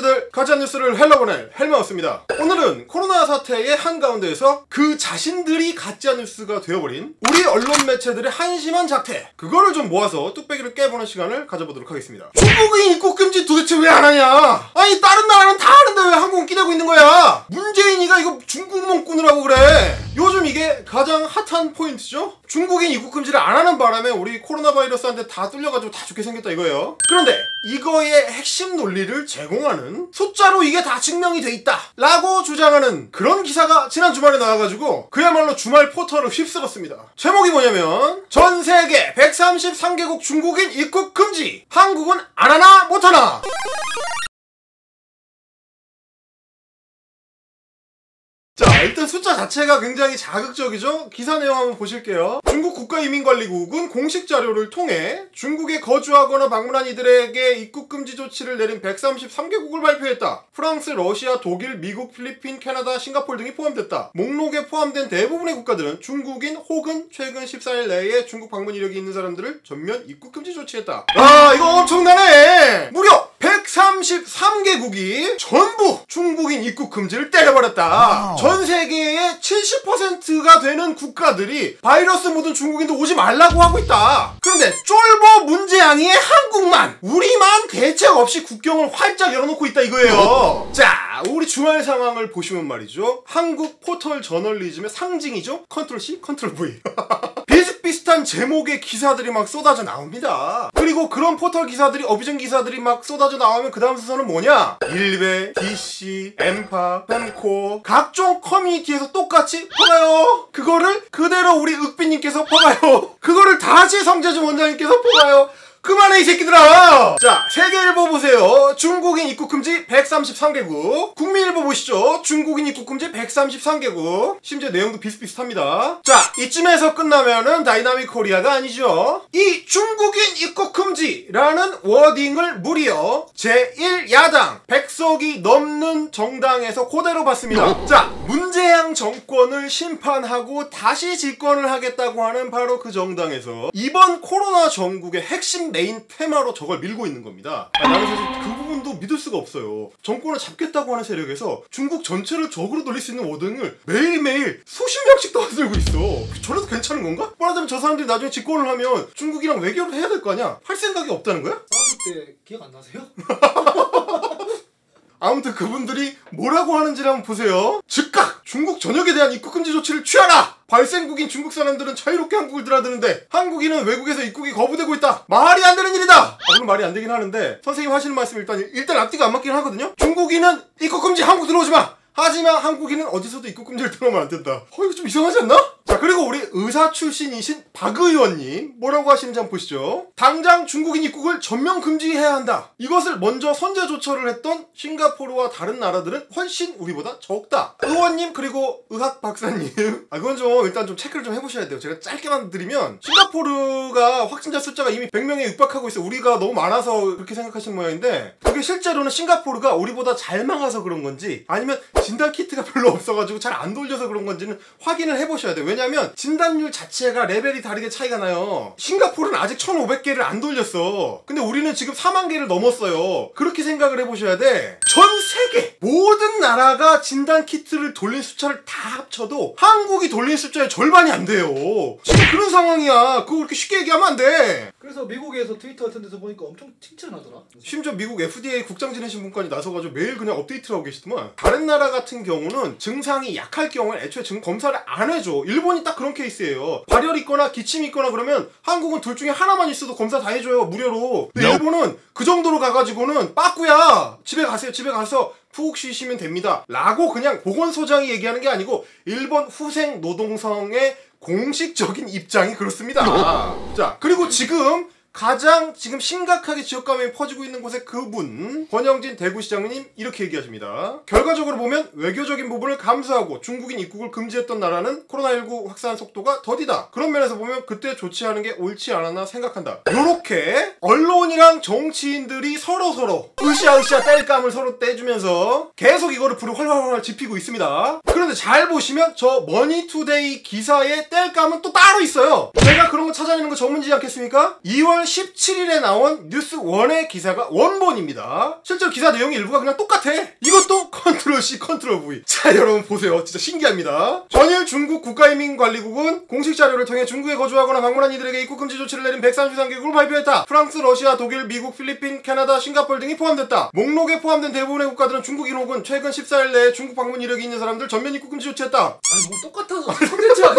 헬마우즈들 가짜 뉴스를 헬러보낼 헬마우스입니다. 오늘은 코로나 사태의 한가운데에서 그 자신들이 가짜 뉴스가 되어버린 우리 언론 매체들의 한심한 작태, 그거를 좀 모아서 뚝배기를 깨보는 시간을 가져보도록 하겠습니다. 중국인 입국 금지 도대체 왜 안 하냐? 아니 다른 나라는 다 하는데 왜 한국은 끼대고 있는 거야? 문재인이가 이거 중국몽 꾸느라고 그래. 요즘 이게 가장 핫한 포인트죠? 중국인 입국 금지를 안 하는 바람에 우리 코로나 바이러스한테 다 뚫려가지고 다 죽게 생겼다 이거예요. 그런데 이거의 핵심 논리를 제공하는, 숫자로 이게 다 증명이 돼 있다 라고 주장하는 그런 기사가 지난 주말에 나와가지고 그야말로 주말 포털을 휩쓸었습니다. 제목이 뭐냐면 전 세계 133개국 중국인 입국 금지, 한국은 안 하나 못 하나. 자, 일단 숫자 자체가 굉장히 자극적이죠? 기사 내용 한번 보실게요. 중국 국가移民관리국은 공식 자료를 통해 중국에 거주하거나 방문한 이들에게 입국 금지 조치를 내린 133개국을 발표했다. 프랑스, 러시아, 독일, 미국, 필리핀, 캐나다, 싱가포르 등이 포함됐다. 목록에 포함된 대부분의 국가들은 중국인 혹은 최근 14일 내에 중국 방문 이력이 있는 사람들을 전면 입국 금지 조치했다. 아, 이거 엄청나네! 무려 133개국이 전부 중국인 입국 금지를 때려버렸다. 전 세계의 70%가 되는 국가들이 바이러스 묻은 중국인도 오지 말라고 하고 있다. 그런데 쫄보 문재양이의 한국만, 우리만 대책 없이 국경을 활짝 열어놓고 있다 이거예요. 자, 우리 주말 상황을 보시면 말이죠, 한국 포털 저널리즘의 상징이죠? 컨트롤 C, 컨트롤 V. 비슷비슷한 제목의 기사들이 막 쏟아져 나옵니다. 그리고 그런 포털 기사들이, 어비전 기사들이 막 쏟아져 나오면 그 다음 순서는 뭐냐? 일베, DC, 엠파, 펜코, 각종 커뮤니티에서 똑같이 퍼가요. 그거를 그대로 우리 윽비님께서 퍼가요. 그거를 다시 성재준 원장님께서 퍼가요. 그만해 이 새끼들아. 자, 세계일보 보세요. 중국인 입국 금지 133개국. 국민일보 보시죠. 중국인 입국 금지 133개국. 심지어 내용도 비슷비슷합니다. 자, 이쯤에서 끝나면은 다이나믹 코리아가 아니죠. 이 중국인 입국 금지라는 워딩을 무려 제1야당 100석이 넘는 정당에서 그대로 봤습니다. 자, 문재양 정권을 심판하고 다시 집권을 하겠다고 하는 바로 그 정당에서 이번 코로나 전국의 핵심 메인 테마로 저걸 밀고 있는 겁니다. 나는 사실 그 부분도 믿을 수가 없어요. 정권을 잡겠다고 하는 세력에서 중국 전체를 적으로 돌릴 수 있는 워딩을 매일매일 수십 명씩 떠들고 있어. 저래도 괜찮은 건가? 말하자면 저 사람들이 나중에 집권을 하면 중국이랑 외교를 해야 될 거 아니야? 할 생각이 없다는 거야? 사드 때 기억 안 나세요? 아무튼 그분들이 뭐라고 하는지를 한번 보세요. 즉각 중국 전역에 대한 입국 금지 조치를 취하라! 발생국인 중국 사람들은 자유롭게 한국을 드나드는데 한국인은 외국에서 입국이 거부되고 있다. 말이 안 되는 일이다. 물론 말이 안 되긴 하는데 선생님 하시는 말씀 일단 앞뒤가 안 맞긴 하거든요. 중국인은 입국 금지, 한국 들어오지 마. 하지만 한국인은 어디서도 입국 금지를 들어오면 안 된다. 이거 좀 이상하지 않나? 자, 그리고 우리 의사 출신이신 박 의원님 뭐라고 하시는지 한번 보시죠. 당장 중국인 입국을 전면 금지해야 한다. 이것을 먼저 선제 조처를 했던 싱가포르와 다른 나라들은 훨씬 우리보다 적다. 의원님 그리고 의학 박사님, 그건 좀 일단 좀 체크를 좀 해보셔야 돼요. 제가 짧게만 드리면 싱가포르가 확진자 숫자가 이미 100명에 육박하고 있어요. 우리가 너무 많아서 그렇게 생각하시는 모양인데 그게 실제로는 싱가포르가 우리보다 잘 막아서 그런 건지 아니면 진단 키트가 별로 없어가지고 잘 안 돌려서 그런 건지는 확인을 해보셔야 돼요. 왜냐면 진단율 자체가 레벨이 다르게 차이가 나요. 싱가포르는 아직 1500개를 안 돌렸어. 근데 우리는 지금 4만 개를 넘었어요. 그렇게 생각을 해보셔야 돼. 전 세계 모든 나라가 진단 키트를 돌린 숫자를 다 합쳐도 한국이 돌린 숫자의 절반이 안 돼요. 지금 그런 상황이야. 그거 그렇게 쉽게 얘기하면 안 돼. 그래서 미국에서 트위터 같은 데서 보니까 엄청 칭찬하더라. 심지어 미국 FDA 국장 지내신 분까지 나서가지고 매일 그냥 업데이트를 하고 계시더만. 다른 나라 같은 경우는 증상이 약할 경우에 애초에 검사를 안 해줘. 일본이 딱 그런 케이스예요. 발열 있거나 기침 있거나 그러면 한국은 둘 중에 하나만 있어도 검사 다 해줘요. 무료로. 근데 일본은 그 정도로 가가지고는 빠꾸야. 집에 가세요. 집에 가서 푹 쉬시면 됩니다. 라고 그냥 보건소장이 얘기하는 게 아니고 일본 후생 노동성의 공식적인 입장이 그렇습니다. 자, 그리고 지금 가장 심각하게 지역 감염이 퍼지고 있는 곳의 그분 권영진 대구시장님 이렇게 얘기하십니다. 결과적으로 보면 외교적인 부분을 감수하고 중국인 입국을 금지했던 나라는 코로나19 확산 속도가 더디다. 그런 면에서 보면 그때 조치하는 게 옳지 않았나 생각한다. 요렇게 언론이랑 정치인들이 서로 으쌰으쌰 땔감을 서로 떼주면서 계속 이거를 불을 활활 지피고 있습니다. 그런데 잘 보시면 저 머니투데이 기사의 땔감은 또 따로 있어요. 제가 그런 거 찾아내는 거 전문이지 않겠습니까? 2월 10월 17일에 나온 뉴스원의 기사가 원본입니다. 실제로 기사 내용의 일부가 그냥 똑같아. 이것도 컨트롤 C 컨트롤 V. 자, 여러분 보세요. 진짜 신기합니다. 전일 중국 국가인민관리국은 공식 자료를 통해 중국에 거주하거나 방문한 이들에게 입국 금지 조치를 내린 133개국을 발표했다. 프랑스, 러시아, 독일, 미국, 필리핀, 캐나다, 싱가포르 등이 포함됐다. 목록에 포함된 대부분의 국가들은 중국인 혹은 최근 14일 내에 중국 방문 이력이 있는 사람들 전면 입국 금지 조치했다. 아니 뭐 똑같아서 컨텐츠가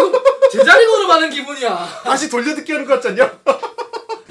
제자리 걸어가는 기분이야. 다시 돌려듣기 하는 것 같지 않냐?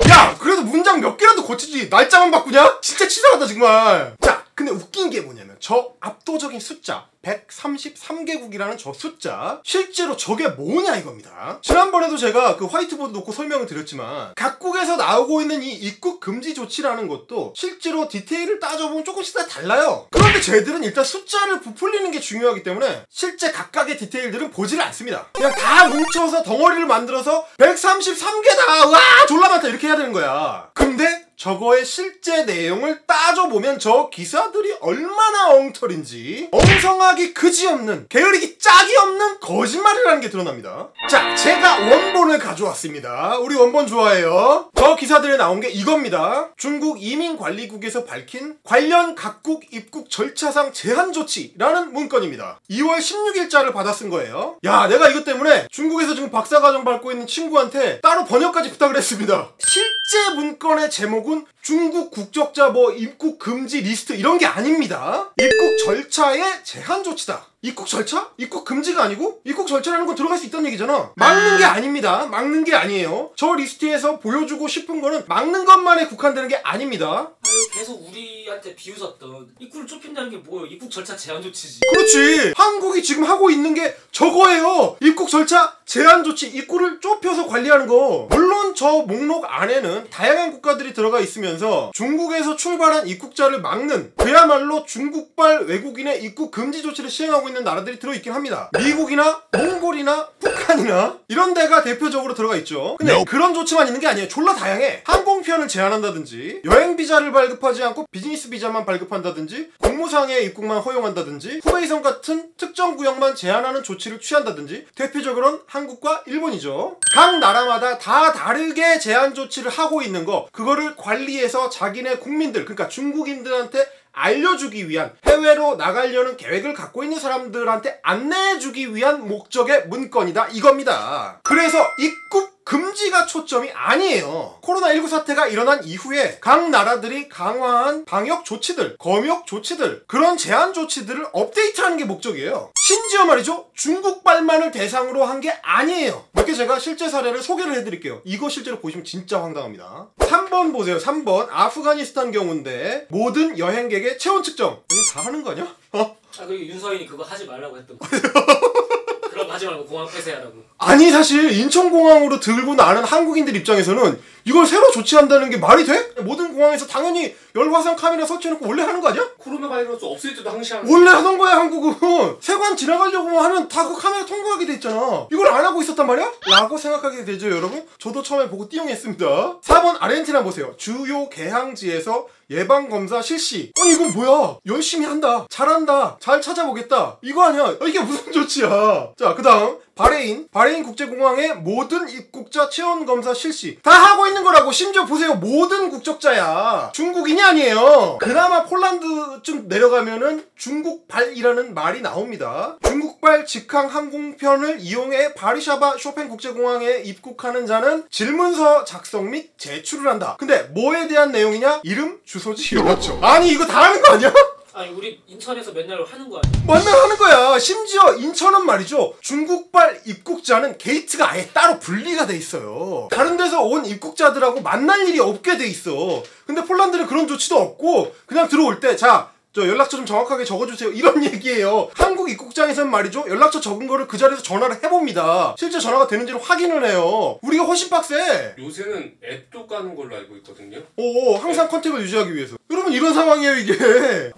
야, 그래도 문장 몇 개라도 고치지 날짜만 바꾸냐? 진짜 치사하다 정말. 자, 근데 웃긴 게 뭐냐면 저 압도적인 숫자 133개국이라는 저 숫자, 실제로 저게 뭐냐 이겁니다. 지난번에도 제가 그 화이트보드 놓고 설명을 드렸지만 각국에서 나오고 있는 이 입국 금지 조치라는 것도 실제로 디테일을 따져보면 조금씩 다 달라요. 그런데 쟤들은 일단 숫자를 부풀리는 게 중요하기 때문에 실제 각각의 디테일들은 보지를 않습니다. 그냥 다 뭉쳐서 덩어리를 만들어서 133개다! 와! 졸라 많다! 이렇게 해야 되는 거야. 근데 저거의 실제 내용을 따져보면 저 기사들이 얼마나 엉터리인지, 엉성하기 그지없는, 게으르기 짝이 없는 거짓말이라는 게 드러납니다. 자, 제가 원본을 가져왔습니다. 우리 원본 좋아해요. 저 기사들에 나온 게 이겁니다. 중국 이민관리국에서 밝힌 관련 각국 입국 절차상 제한 조치라는 문건입니다. 2월 16일자를 받아 쓴 거예요. 야, 내가 이것 때문에 중국에서 지금 박사과정 밟고 있는 친구한테 따로 번역까지 부탁을 했습니다. 실제 문건의 제목은 중국 국적자 뭐 입국 금지 리스트 이런 게 아닙니다. 입국 절차의 제한 조치다. 입국 절차? 입국 금지가 아니고 입국 절차라는 건 들어갈 수 있다는 얘기잖아. 막는 게 아닙니다. 막는 게 아니에요. 저 리스트에서 보여주고 싶은 거는 막는 것만에 국한되는 게 아닙니다. 아유, 계속 우리한테 비웃었던 입구를 좁힌다는 게 뭐예요? 입국 절차 제한 조치지. 그렇지. 한국이 지금 하고 있는 게 저거예요. 입국 절차 제한 조치, 입구를 좁혀서 관리하는 거. 물론 저 목록 안에는 다양한 국가들이 들어가 있으면서 중국에서 출발한 입국자를 막는, 그야말로 중국발 외국인의 입국 금지 조치를 시행하고 있는 나라들이 들어있긴 합니다. 미국이나 몽골이나 북한이나 이런 데가 대표적으로 들어가 있죠. 근데 그런 조치만 있는 게 아니에요. 졸라 다양해. 항공편을 제한한다든지, 여행 비자를 발급하지 않고 비즈니스 비자만 발급한다든지, 공무상의 입국만 허용한다든지, 후베이성 같은 특정 구역만 제한하는 조치를 취한다든지, 대표적으로는 한국과 일본이죠. 각 나라마다 다 다르게 제한 조치를 하고 있는 거, 그거를 관리해서 자기네 국민들, 그러니까 중국인들한테 알려주기 위한, 해외로 나가려는 계획을 갖고 있는 사람들한테 안내해주기 위한 목적의 문건이다 이겁니다. 그래서 입국 금지가 초점이 아니에요. 코로나19 사태가 일어난 이후에 각 나라들이 강화한 방역 조치들, 검역 조치들, 그런 제한 조치들을 업데이트하는 게 목적이에요. 심지어 말이죠, 중국발만을 대상으로 한 게 아니에요. 몇 개 제가 실제 사례를 소개를 해드릴게요. 이거 실제로 보시면 진짜 황당합니다. 3번 보세요. 3번 아프가니스탄 경우인데 모든 여행객의 체온 측정. 이거 다 하는 거 아니야? 그리고 윤서인이 그거 하지 말라고 했던 거. 그럼 하지 말고 공항 폐쇄하라고. 아니, 사실 인천공항으로 들고 나는 한국인들 입장에서는 이걸 새로 조치한다는 게 말이 돼? 모든 공항에서 당연히 열화상 카메라 설치해놓고 원래 하는 거 아니야? 코로나 바이러스 없을 때도 항상 원래 하던 거야. 한국은 세관 지나가려고 하면 다 그 카메라 통과하게 돼 있잖아. 이걸 안 하고 있었단 말이야? 라고 생각하게 되죠, 여러분? 저도 처음에 보고 띠용했습니다. 4번 아르헨티나 보세요. 주요 개항지에서 예방검사 실시. 아니, 이건 뭐야? 열심히 한다, 잘한다, 잘 찾아보겠다, 이거 아니야? 이게 무슨 조치야? 자, 그 다음 바레인 국제공항의 모든 입국자 체온검사 실시. 다 하고 있는 거라고. 심지어 보세요, 모든 국적자야. 중국인이 아니에요. 그나마 폴란드쯤 내려가면은 중국발이라는 말이 나옵니다. 중국발 직항 항공편을 이용해 바르샤바 쇼팽 국제공항에 입국하는 자는 질문서 작성 및 제출을 한다. 근데 뭐에 대한 내용이냐? 이름, 주소지, 연락처. 아니, 이거 다 하는 거 아니야? 아니, 우리 인천에서 맨날 하는 거 아니야? 맨날 하는 거야. 심지어 인천은 말이죠, 중국발 입국자는 게이트가 아예 따로 분리가 돼 있어요. 다른 데서 온 입국자들하고 만날 일이 없게 돼 있어. 근데 폴란드는 그런 조치도 없고 그냥 들어올 때, 자, 저 연락처 좀 정확하게 적어주세요, 이런 얘기예요. 한국 입국장에서는 말이죠, 연락처 적은 거를 그 자리에서 전화를 해봅니다. 실제 전화가 되는지를 확인을 해요. 우리가 훨씬 빡세. 요새는 앱도 까는 걸로 알고 있거든요. 오, 항상 컨택을 유지하기 위해서. 여러분, 이런 상황이에요 이게.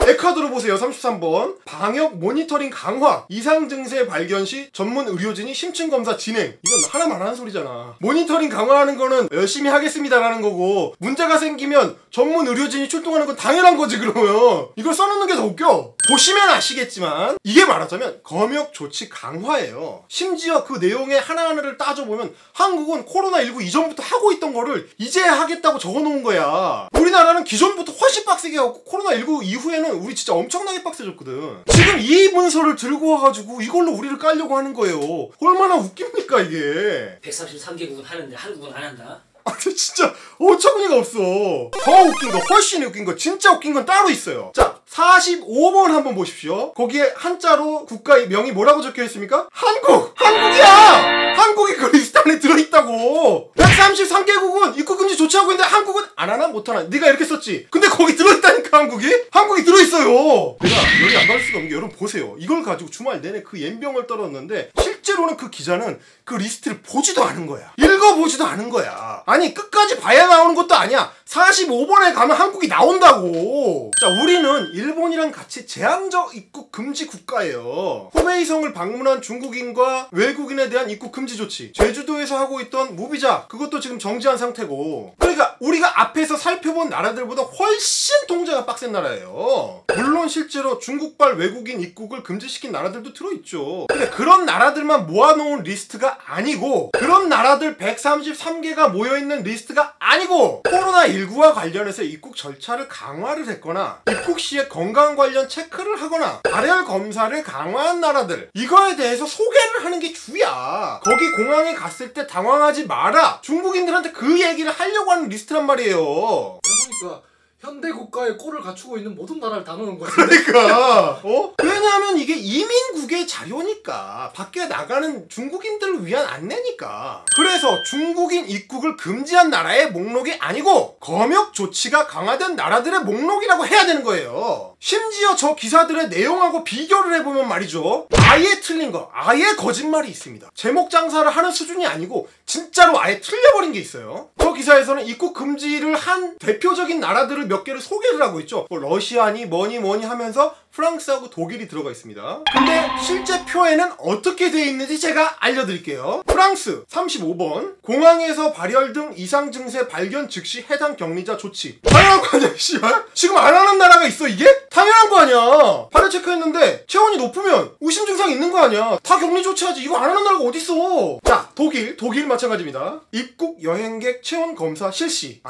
에콰도르 보세요. 33번 방역 모니터링 강화, 이상 증세 발견 시 전문 의료진이 심층 검사 진행. 이건 하나만 하는 소리잖아. 모니터링 강화하는 거는 열심히 하겠습니다라는 거고, 문제가 생기면 전문 의료진이 출동하는 건 당연한 거지. 그러면 이걸 써놓는 게 더 웃겨. 보시면 아시겠지만 이게 말하자면 검역 조치 강화예요. 심지어 그 내용의 하나하나를 따져보면 한국은 코로나19 이전부터 하고 있던 거를 이제 하겠다고 적어놓은 거야. 우리나라는 기존부터 훨씬 빡세게 하고 코로나19 이후에는 우리 진짜 엄청나게 빡세졌거든. 지금 이 문서를 들고 와가지고 이걸로 우리를 깔려고 하는 거예요. 얼마나 웃깁니까 이게. 133개국은 하는데 한국은 안 한다? 아 진짜 어처구니가 없어. 더 웃긴 거, 훨씬 웃긴 거, 진짜 웃긴 건 따로 있어요. 자, 45번 한번 보십시오. 거기에 한자로 국가의 명이 뭐라고 적혀 있습니까? 한국! 한국이야! 한국이 그 리스트 안에 들어있다고. 133개국은 입국금지 조치하고 있는데 한국은 안 하나 못 하나. 네가 이렇게 썼지. 근데 거기 들어있다니까 한국이? 한국이 들어있어요. 내가 열이 안 받을 수가 없는 게 여러분 보세요. 이걸 가지고 주말 내내 그 연병을 떨었는데 실제로는 그 기자는 그 리스트를 보지도 않은 거야. 읽어보지도 않은 거야. 아니 끝까지 봐야 나오는 것도 아니야. 45번에 가면 한국이 나온다고. 자, 우리는 일본이랑 같이 제한적 입국 금지 국가예요. 후베이성을 방문한 중국인과 외국인에 대한 입국 금지 조치, 제주도에서 하고 있던 무비자 그것도 지금 정지한 상태고. 그러니까 우리가 앞에서 살펴본 나라들보다 훨씬 통제가 빡센 나라예요. 물론 실제로 중국발 외국인 입국을 금지시킨 나라들도 들어있죠. 근데 그런 나라들만 모아놓은 리스트가 아니고, 그런 나라들 133개가 모여있는 리스트가 아니고, 코로나19와 관련해서 입국 절차를 강화를 했거나 입국 시에 건강 관련 체크를 하거나 발열 검사를 강화한 나라들, 이거에 대해서 소개를 하는 게 주야. 거기 공항에 갔을 때 당황하지 마라, 중국인들한테 그 얘기를 하려고 하는 리스트란 말이에요. 그러니까 현대 국가의 꼴을 갖추고 있는 모든 나라를 다 넣은 거지. 그러니까 왜냐하면 이게 이민국의 자료니까, 밖에 나가는 중국인들을 위한 안내니까. 그래서 중국인 입국을 금지한 나라의 목록이 아니고 검역 조치가 강화된 나라들의 목록이라고 해야 되는 거예요. 심지어 저 기사들의 내용하고 비교를 해보면 말이죠, 아예 틀린 거, 아예 거짓말이 있습니다. 제목 장사를 하는 수준이 아니고 진짜로 아예 틀려버린 게 있어요. 저 기사에서는 입국 금지를 한 대표적인 나라들을 몇 개를 소개를 하고 있죠. 뭐 러시아니 뭐니 하면서 프랑스하고 독일이 들어가 있습니다. 근데 실제 표에는 어떻게 돼 있는지 제가 알려드릴게요. 프랑스 35번, 공항에서 발열 등 이상 증세 발견 즉시 해당 격리자 조치. 당연한 거 아니야 씨발? 지금 안 하는 나라가 있어 이게? 당연한 거 아니야. 발열 체크했는데 체온이 높으면 의심 증상 있는 거 아니야. 다 격리 조치하지. 이거 안 하는 나라가 어딨어. 자, 독일 마찬가지입니다. 입국 여행객 체온 검사 실시.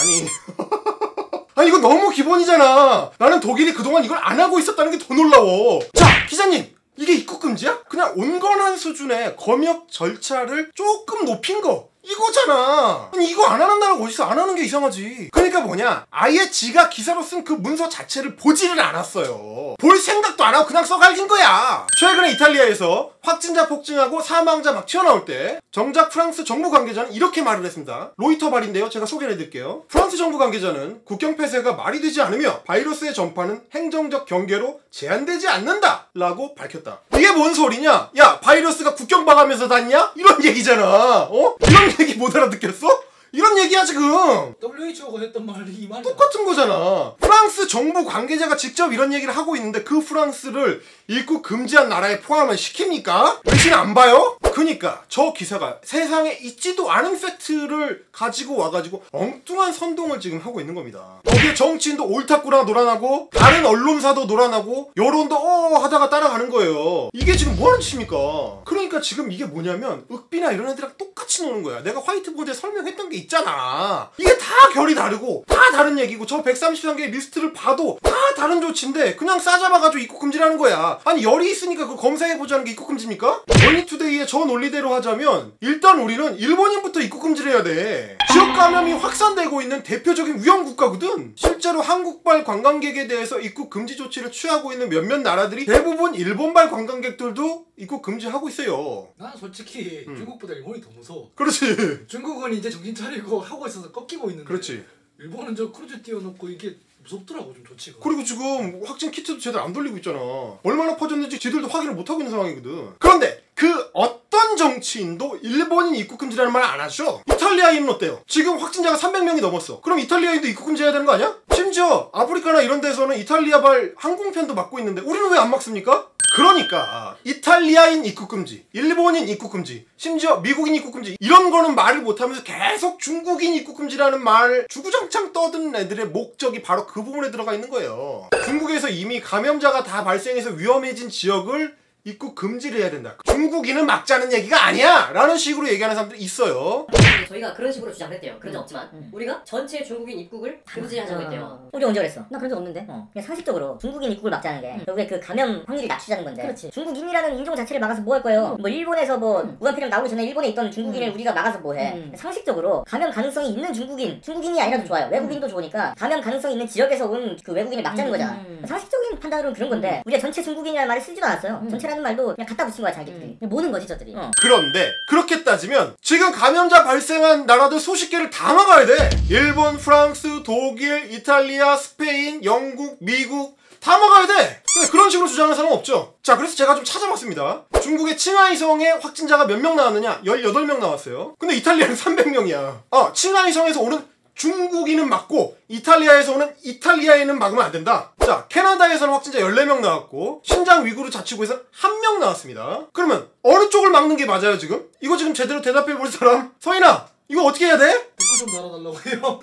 아니 이거 너무 기본이잖아. 나는 독일이 그동안 이걸 안 하고 있었다는 게 더 놀라워. 자, 기자님, 이게 입국 금지야? 그냥 온건한 수준의 검역 절차를 조금 높인 거, 이거잖아. 아니 이거 안 하는 나라가 어디서 안 하는 게 이상하지. 그러니까 뭐냐, 아예 지가 기사로 쓴 그 문서 자체를 보지를 않았어요. 볼 생각도 안 하고 그냥 써갈긴 거야. 최근에 이탈리아에서 확진자 폭증하고 사망자 막 튀어나올 때 정작 프랑스 정부 관계자는 이렇게 말을 했습니다. 로이터 발인데요, 제가 소개를 해드릴게요. 프랑스 정부 관계자는 국경 폐쇄가 말이 되지 않으며 바이러스의 전파는 행정적 경계로 제한되지 않는다 라고 밝혔다. 이게 뭔 소리냐? 야, 바이러스가 국경 방하면서 다니냐? 이런 얘기잖아. 이런 얘기 못 알아듣겠어? 이런 얘기야 지금. WHO가 했던 말이 이 말이야. 똑같은 거잖아. 프랑스 정부 관계자가 직접 이런 얘기를 하고 있는데 그 프랑스를 입국 금지한 나라에 포함을 시킵니까? 외신 안 봐요? 그니까 저 기사가 세상에 있지도 않은 팩트를 가지고 와가지고 엉뚱한 선동을 지금 하고 있는 겁니다. 거기에 정치인도 옳다꾸나 놀아나고 다른 언론사도 놀아나고 여론도 하다가 따라가는 거예요. 이게 지금 뭐하는 짓입니까? 그러니까 지금 이게 뭐냐면 윽비나 이런 애들이랑 똑같이 노는 거야. 내가 화이트보드에 설명했던 게 있잖아. 이게 다 결이 다르고 다 다른 얘기고, 저 133개의 리스트를 봐도 다 다른 조치인데 그냥 싸잡아가지고 입국 금지라는 거야. 아니 열이 있으니까 그거 검사해보자는 게 입국 금지입니까? 머니투데이의 저 논리대로 하자면 일단 우리는 일본인부터 입국 금지를 해야 돼. 지역 감염이 확산되고 있는 대표적인 위험 국가거든. 실제로 한국발 관광객에 대해서 입국 금지 조치를 취하고 있는 몇몇 나라들이 대부분 일본발 관광객들도 입국 금지하고 있어요. 난 솔직히 중국보다 일본이 더 무서워. 그렇지. 중국은 이제 정신 차리고 하고 있어서 꺾이고 있는데, 그렇지. 일본은 저 크루즈 띄워놓고 이게 무섭더라고 좀 조치가. 그리고 지금 확진 키트도 제대로 안 돌리고 있잖아. 얼마나 퍼졌는지 지들도 확인을 못하고 있는 상황이거든. 그런데 그 어떤 정치인도 일본인 입국 금지라는 말 안 하죠. 이탈리아인은 어때요? 지금 확진자가 300명이 넘었어. 그럼 이탈리아인도 입국 금지해야 되는 거 아니야? 심지어 아프리카나 이런 데서는 이탈리아발 항공편도 막고 있는데 우리는 왜 안 막습니까? 그러니까 이탈리아인 입국 금지, 일본인 입국 금지, 심지어 미국인 입국 금지 이런 거는 말을 못하면서 계속 중국인 입국 금지라는 말을 주구장창 떠드는 애들의 목적이 바로 그 부분에 들어가 있는 거예요. 중국에서 이미 감염자가 다 발생해서 위험해진 지역을 입국 금지를 해야 된다. 중국인은 막자는 얘기가 아니야! 라는 식으로 얘기하는 사람들이 있어요. 저희가 그런 식으로 주장을 했대요. 그런 적 없지만 우리가 전체 중국인 입국을 금지하자고 했대요. 우리 언제 그랬어? 나 그런 적 없는데. 그냥 상식적으로 중국인 입국을 막자는 게 결국에 그 감염 확률을 낮추자는 건데. 그렇지. 중국인이라는 인종 자체를 막아서 뭐 할 거예요? 뭐 일본에서 뭐 무한폐렴 나오기 전에 일본에 있던 중국인을 우리가 막아서 뭐 해? 상식적으로 감염 가능성이 있는 중국인이 아니라도 좋아요. 외국인도 좋으니까 감염 가능성이 있는 지역에서 온 그 외국인을 막자는 거잖아. 상식적인 판단으로는 그런 건데 우리가 전체 중국인이라는 말을 쓰지도 않았어요. 전체라는 말도 그냥 갖다 붙인 거야 자기들이. 모는 거지 저들이. 그런데 그렇게 따지면 지금 감염자 발생한 나라들 수십 개를 다 막아야 돼. 일본, 프랑스, 독일, 이탈리아, 스페인, 영국, 미국 다 막아야 돼. 근데 그런 식으로 주장하는 사람은 없죠. 자, 그래서 제가 좀 찾아봤습니다. 중국의 칭하이성에 확진자가 몇 명 나왔느냐? 18명 나왔어요. 근데 이탈리아는 300명이야. 칭하이성에서 오는 중국인은 맞고 이탈리아에서 오는 이탈리아인은 막으면 안 된다. 자, 캐나다에서는 확진자 14명 나왔고 신장 위구르 자치구에서 1명 나왔습니다. 그러면 어느 쪽을 막는 게 맞아요 지금? 이거 지금 제대로 대답해 볼 사람? 서인아, 이거 어떻게 해야 돼? 댓글 좀 달아달라고 해요.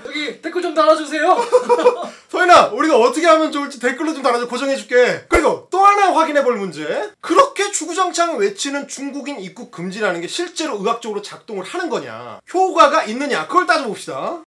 여기 댓글 좀 달아주세요. 서인아, 우리가 어떻게 하면 좋을지 댓글로 좀 달아줘. 고정해줄게. 그리고 또 하나 확인해볼 문제. 그렇게 주구장창 외치는 중국인 입국 금지라는 게 실제로 의학적으로 작동을 하는 거냐, 효과가 있느냐, 그걸 따져봅시다.